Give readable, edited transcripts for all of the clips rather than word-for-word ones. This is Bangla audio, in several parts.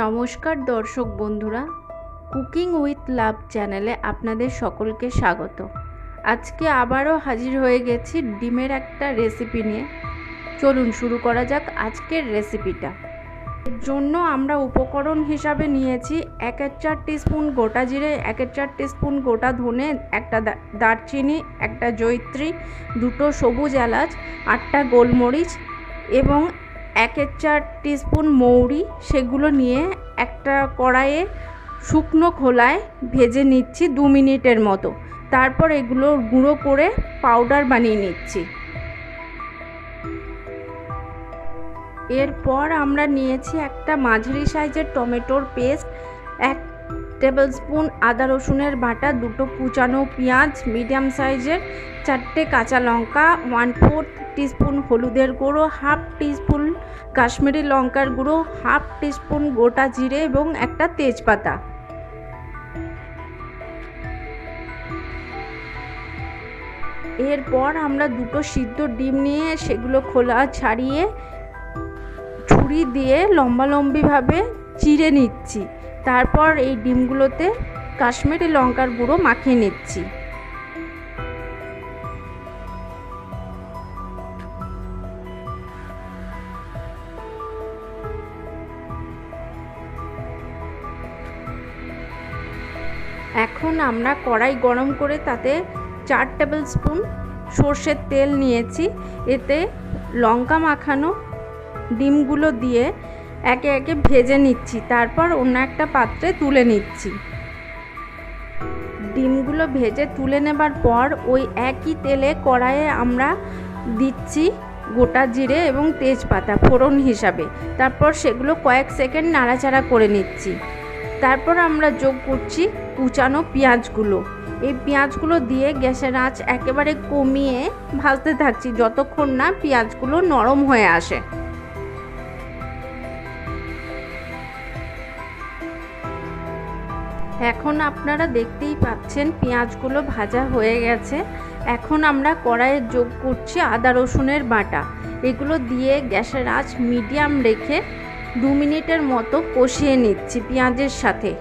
নমস্কার দর্শক বন্ধুরা, কুকিং উইথ লাভ চ্যানেলে আপনাদের সকলকে স্বাগত। আজকে আবারও হাজির হয়ে গেছি ডিমের একটা রেসিপি নিয়ে। চলুন শুরু করা যাক আজকের রেসিপিটা। এর জন্য আমরা উপকরণ হিসাবে নিয়েছি 1/4 টিস্পুন গোটা জিরে, 1/4 টিস্পুন গোটা ধনে, একটা দারচিনি, একটা জয়িত্রী, 2টো সবুজ এলাচ, 8টা গোলমরিচ এবং 1/4 টিস্পুন মৌরি। সেগুলো নিয়ে একটা কড়াইয়ে শুকনো খোলায় ভেজে নিচ্ছি 2 মিনিটের মতো। তারপর এগুলো গুঁড়ো করে পাউডার বানিয়ে নিচ্ছি। এরপর আমরা নিয়েছি একটা মাঝারি সাইজের টমেটোর পেস্ট, 1 টেবিল স্পুন আদা রসুনের বাটা, 2টো কুচানো পেঁয়াজ, মিডিয়াম সাইজের 4টে কাঁচা লঙ্কা, 1/4 টিস্পুন হলুদের গুঁড়ো, 1/2 টিস্পুন কাশ্মীরি লঙ্কার গুঁড়ো, 1/2 টিস্পুন গোটা জিরে এবং একটা তেজপাতা। এরপর আমরা 2টো সিদ্ধ ডিম নিয়ে সেগুলো খোলা ছাড়িয়ে ছুরি দিয়ে লম্বালম্বিভাবে চিড়ে নিচ্ছি। তারপর এই ডিমগুলোতে কাশ্মীরি লঙ্কার গুঁড়ো মাখিয়ে নিচ্ছি। এখন আমরা কড়াই গরম করে তাতে 4 টেবিল স্পুন সর্ষের তেল নিয়েছি। এতে লঙ্কা মাখানো ডিমগুলো দিয়ে একে একে ভেজে নিচ্ছি। তারপর অন্য একটা পাত্রে তুলে নিচ্ছি। ডিমগুলো ভেজে তুলে নেবার পর ওই একই তেলে কড়াইয়ে আমরা দিচ্ছি গোটা জিরে এবং তেজপাতা ফোড়ন হিসাবে। তারপর সেগুলো কয়েক সেকেন্ড নাড়াচাড়া করে নিচ্ছি। তারপর আমরা যোগ করছি কুচানো পেঁয়াজগুলো। এই পেঁয়াজগুলো দিয়ে গ্যাসের আঁচ একেবারে কমিয়ে ভাজতে থাকছি যতক্ষণ না পেঁয়াজগুলো নরম হয়ে আসে। এখন আপনারা দেখতেই পাচ্ছেন পেঁয়াজগুলো ভাজা হয়ে গেছে। এখন আমরা কড়াইয়ে যোগ করছি আদা রসুনের বাটা। এগুলো দিয়ে গ্যাসের আঁচ মিডিয়াম রেখে 2 মিনিটের মতো কষিয়ে নিচ্ছি পেঁয়াজের সাথে।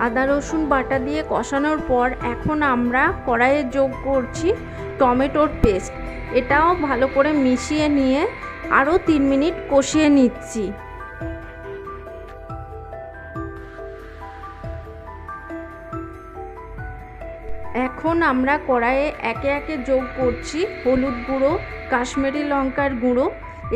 আদা রসুন বাটা দিয়ে কষানোর পর এখন আমরা কড়াইয়ে যোগ করছি টমেটোর পেস্ট। এটাও ভালো করে মিশিয়ে নিয়ে আরও 3 মিনিট কষিয়ে নিচ্ছি। এখন আমরা কড়াইয়ে একে একে যোগ করছি হলুদ গুঁড়ো, কাশ্মীরি লঙ্কার গুঁড়ো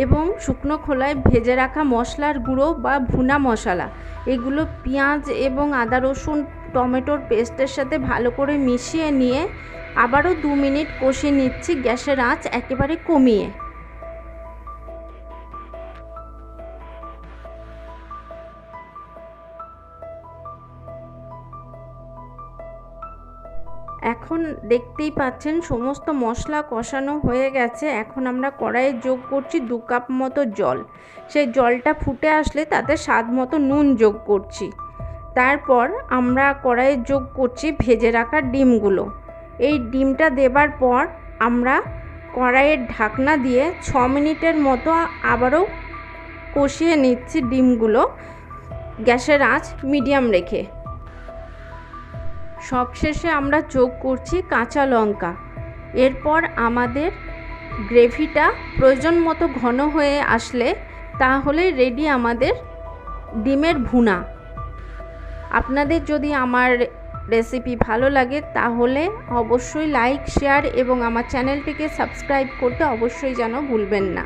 এবং শুকনো খোলায় ভেজে রাখা মশলার গুঁড়ো বা ভুনা মশলা। এগুলো পেঁয়াজ এবং আদা রসুন টমেটোর পেস্টের সাথে ভালো করে মিশিয়ে নিয়ে আবারও 2 মিনিট কষিয়ে নিচ্ছি গ্যাসের আঁচ একেবারে কমিয়ে। এখন দেখতেই পাচ্ছেন সমস্ত মশলা কষানো হয়ে গেছে। এখন আমরা কড়াইয়ে যোগ করছি 2 কাপ মতো জল। সেই জলটা ফুটে আসলে তাতে স্বাদ মতো নুন যোগ করছি। তারপর আমরা কড়াইয়ে যোগ করছি ভেজে রাখা ডিমগুলো। এই ডিমটা দেবার পর আমরা কড়াইয়ের ঢাকনা দিয়ে 6 মিনিটের মতো আবারও কষিয়ে নিচ্ছি ডিমগুলো গ্যাসের আঁচ মিডিয়াম রেখে। সবশেষে আমরা যোগ করছি কাঁচা লঙ্কা। এরপর আমাদের গ্রেভিটা প্রয়োজন মতো ঘন হয়ে আসলে তাহলে রেডি আমাদের ডিমের ভুনা। আপনাদের যদি আমার রেসিপি ভালো লাগে তাহলে অবশ্যই লাইক, শেয়ার এবং আমার চ্যানেলটিকে সাবস্ক্রাইব করতে অবশ্যই যেন ভুলবেন না।